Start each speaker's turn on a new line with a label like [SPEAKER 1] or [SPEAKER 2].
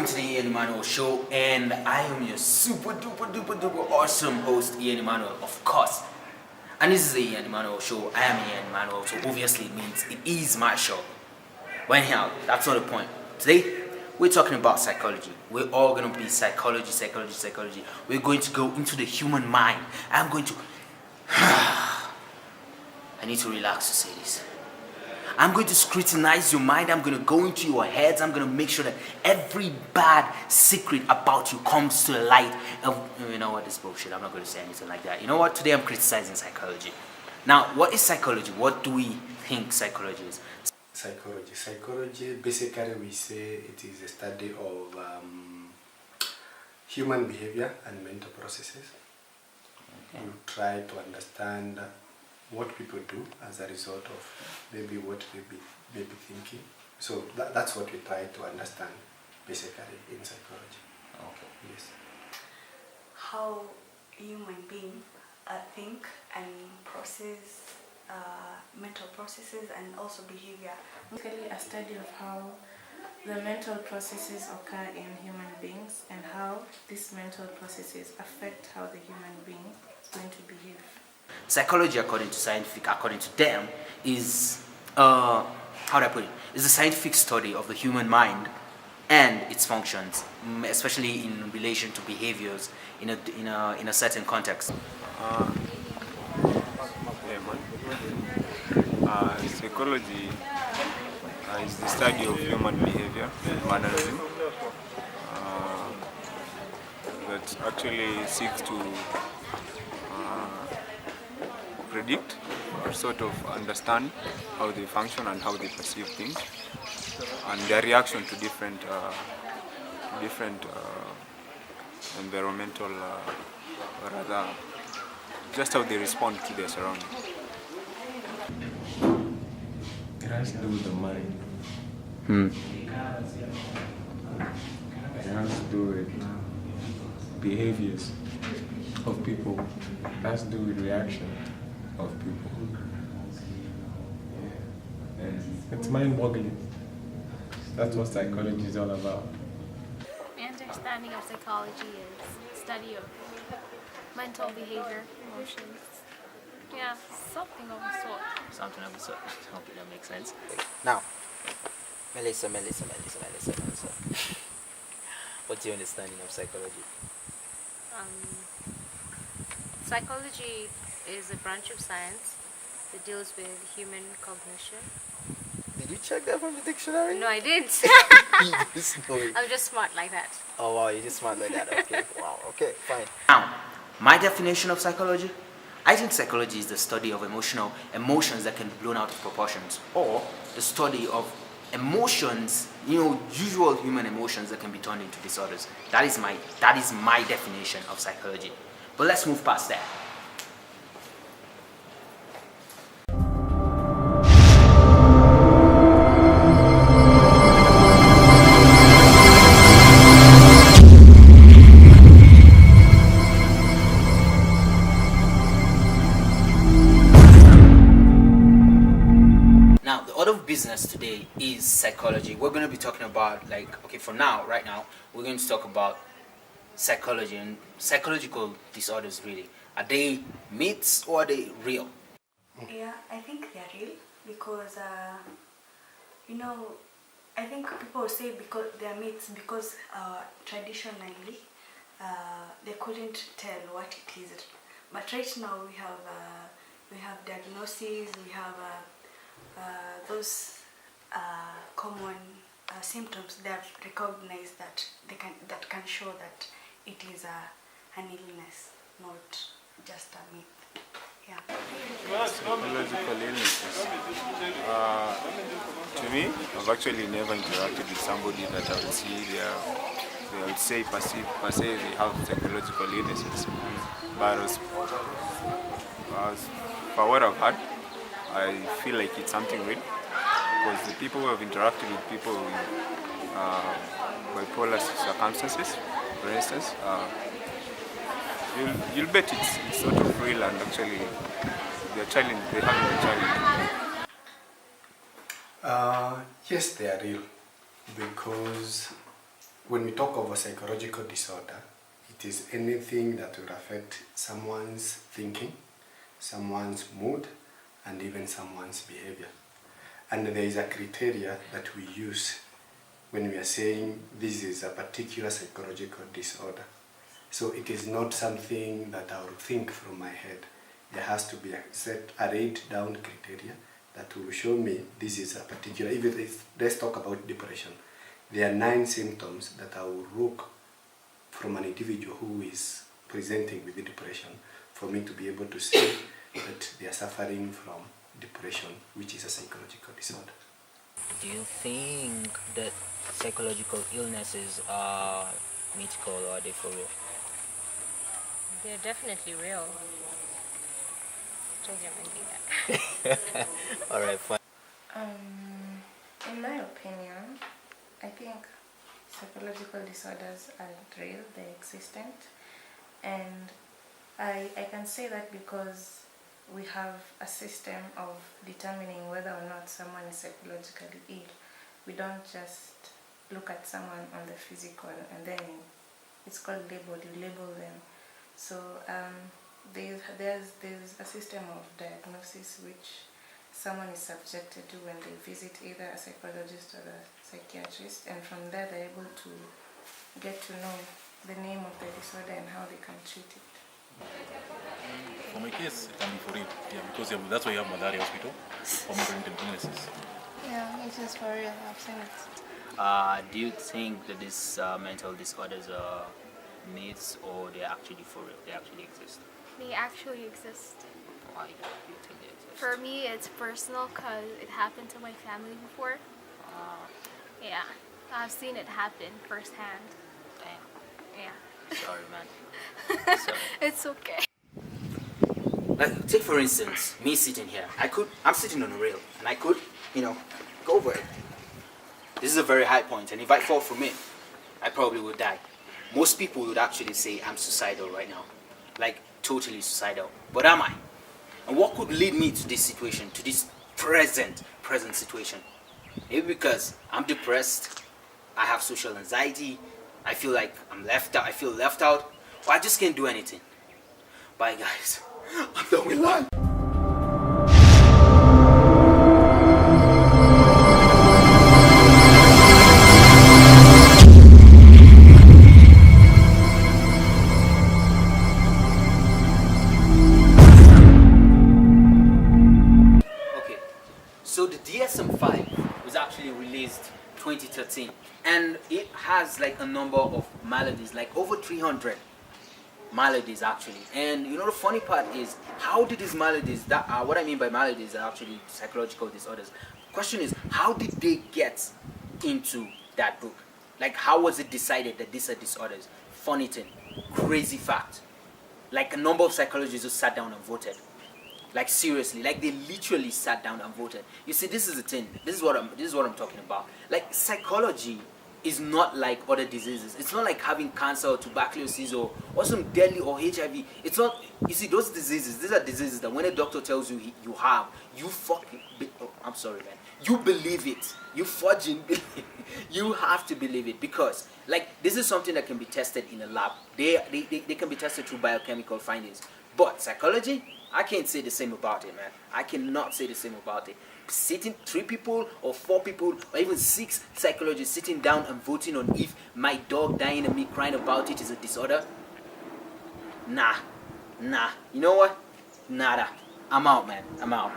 [SPEAKER 1] to the Iyan Emmanuel show, and I am your super duper awesome host, Iyan Emmanuel, of course. And this is the Iyan Emmanuel show. I am Iyan Emmanuel, so obviously it means it is my show. But anyhow, that's not the point. Today, we're talking about psychology. We're all going to be psychology. We're going to go into the human mind. I'm going to... I need to relax to say this. I'm going to scrutinize your mind. I'm going to go into your heads. I'm going to make sure that every bad secret about you comes to the light. You know what? This bullshit. I'm not going to say anything like that. You know what? Today I'm criticizing psychology. Now, what is psychology? What do we think psychology is?
[SPEAKER 2] Psychology, basically we say it is a study of human behavior and mental processes. Okay. You try to understand what people do as a result of maybe what they may be thinking. So that's what we try to understand basically in psychology.
[SPEAKER 1] Okay.
[SPEAKER 2] Yes.
[SPEAKER 3] How human beings think and process mental processes and also behavior.
[SPEAKER 4] Basically a study of how the mental processes occur in human beings and how these mental processes affect how the human being is going to behave.
[SPEAKER 1] Psychology, according to them, is how do I put it? Is the scientific study of the human mind and its functions, especially in relation to behaviors in a certain context.
[SPEAKER 5] Psychology is the study of human behavior and mannerism that actually seeks to predict or sort of understand how they function and how they perceive things and their reaction to different environmental or rather just how they respond to their surroundings.
[SPEAKER 6] It has to do with the mind. It has to do with behaviors of people. It has to do with reaction of people. And it's mind-boggling. That's what psychology is all about.
[SPEAKER 7] My understanding of psychology is study of mental behavior, emotions. Yeah, something of the sort.
[SPEAKER 1] Something of the sort. Okay, that makes sense. Now, Melissa. What's your understanding of psychology?
[SPEAKER 8] Psychology is a branch of science that deals with human cognition.
[SPEAKER 1] Did you check that from the dictionary?
[SPEAKER 8] No, I didn't. I'm just smart like that.
[SPEAKER 1] Oh wow, you're just smart like that. Okay, wow, okay, fine. Now, my definition of psychology? I think psychology is the study of emotions that can be blown out of proportions, or the study of emotions, usual human emotions that can be turned into disorders. That is my definition of psychology. But let's move past that. Business today is psychology. We're going to be talking about right now we're going to talk about psychology and psychological disorders. Really, are they myths or are they real?
[SPEAKER 3] Yeah, I think they're real because I think people say because they're myths because traditionally they couldn't tell what it is, but right now we have diagnoses, we have those common symptoms that recognize that can show that it is an illness, not just a myth. Yeah.
[SPEAKER 5] Psychological illnesses. To me, I've actually never interacted with somebody that I would see they would say per se they have psychological illnesses. But as for what I've heard, I feel like it's something real because the people who have interacted with people with bipolar circumstances, for instance, you'll bet it's sort of real and actually they're having a challenge.
[SPEAKER 2] Yes, they are real because when we talk of a psychological disorder, it is anything that will affect someone's thinking, someone's mood, and even someone's behavior. And there is a criteria that we use when we are saying this is a particular psychological disorder. So it is not something that I will think from my head. There has to be a laid down criteria that will show me this is a particular, let's talk about depression. There are 9 symptoms that I will look from an individual who is presenting with the depression for me to be able to say that they are suffering from depression, which is a psychological disorder.
[SPEAKER 1] Do you think that psychological illnesses are mythical or are they for real?
[SPEAKER 8] They're definitely real. Stranger might be that.
[SPEAKER 1] Alright, fine.
[SPEAKER 4] In my opinion, I think psychological disorders are real, they're existent, and I can say that because we have a system of determining whether or not someone is psychologically ill. We don't just look at someone on the physical and then it's called labeled, you label them. So there's a system of diagnosis which someone is subjected to when they visit either a psychologist or a psychiatrist, and from there they're able to get to know the name of the disorder and how they can treat it.
[SPEAKER 9] For my case, it can be for real, yeah, because that's why you have malaria hospital for mental illnesses.
[SPEAKER 7] Yeah, it is for real. I've seen it.
[SPEAKER 1] Do you think that these mental disorders are myths or they're actually for real? They actually exist?
[SPEAKER 7] They actually exist.
[SPEAKER 1] Why do you think they exist?
[SPEAKER 7] For me, it's personal because it happened to my family before. Yeah, I've seen it happen firsthand.
[SPEAKER 1] Damn.
[SPEAKER 7] Yeah.
[SPEAKER 1] Sorry, man. Sorry.
[SPEAKER 7] It's okay.
[SPEAKER 1] Like, take for instance, me sitting here. I'm sitting on a rail, and I could, go over it. This is a very high point, and if I fall from it, I probably would die. Most people would actually say I'm suicidal right now. Like, totally suicidal. But am I? And what could lead me to this situation, to this present situation? Maybe because I'm depressed, I have social anxiety, I feel like I'm left out, I feel left out, or I just can't do anything. Bye guys, I'm done with life. Okay, so the DSM-5 was actually released 2013, and it has like a number of maladies, like over 300 maladies actually. And the funny part is, how did these maladies, what I mean by maladies are actually psychological disorders. Question is, how did they get into that book? Like, how was it decided that these are disorders? Funny thing, crazy fact, like a number of psychologists just sat down and voted. Like, seriously, like they literally sat down and voted. You see, this is the thing. This is what I'm talking about. Like, psychology is not like other diseases. It's not like having cancer or tuberculosis or some deadly or HIV. It's not. You see, those diseases. These are diseases that when a doctor tells you you have, you fucking. I'm sorry, man. You believe it. You fudging believe it. You have to believe it, because like this is something that can be tested in a lab. They can be tested through biochemical findings. But psychology, I can't say the same about it, man. I cannot say the same about it. Sitting 3 people or 4 people or even 6 psychologists sitting down and voting on if my dog dying and me crying about it is a disorder. Nah. You know what? Nada. I'm out, man. I'm out.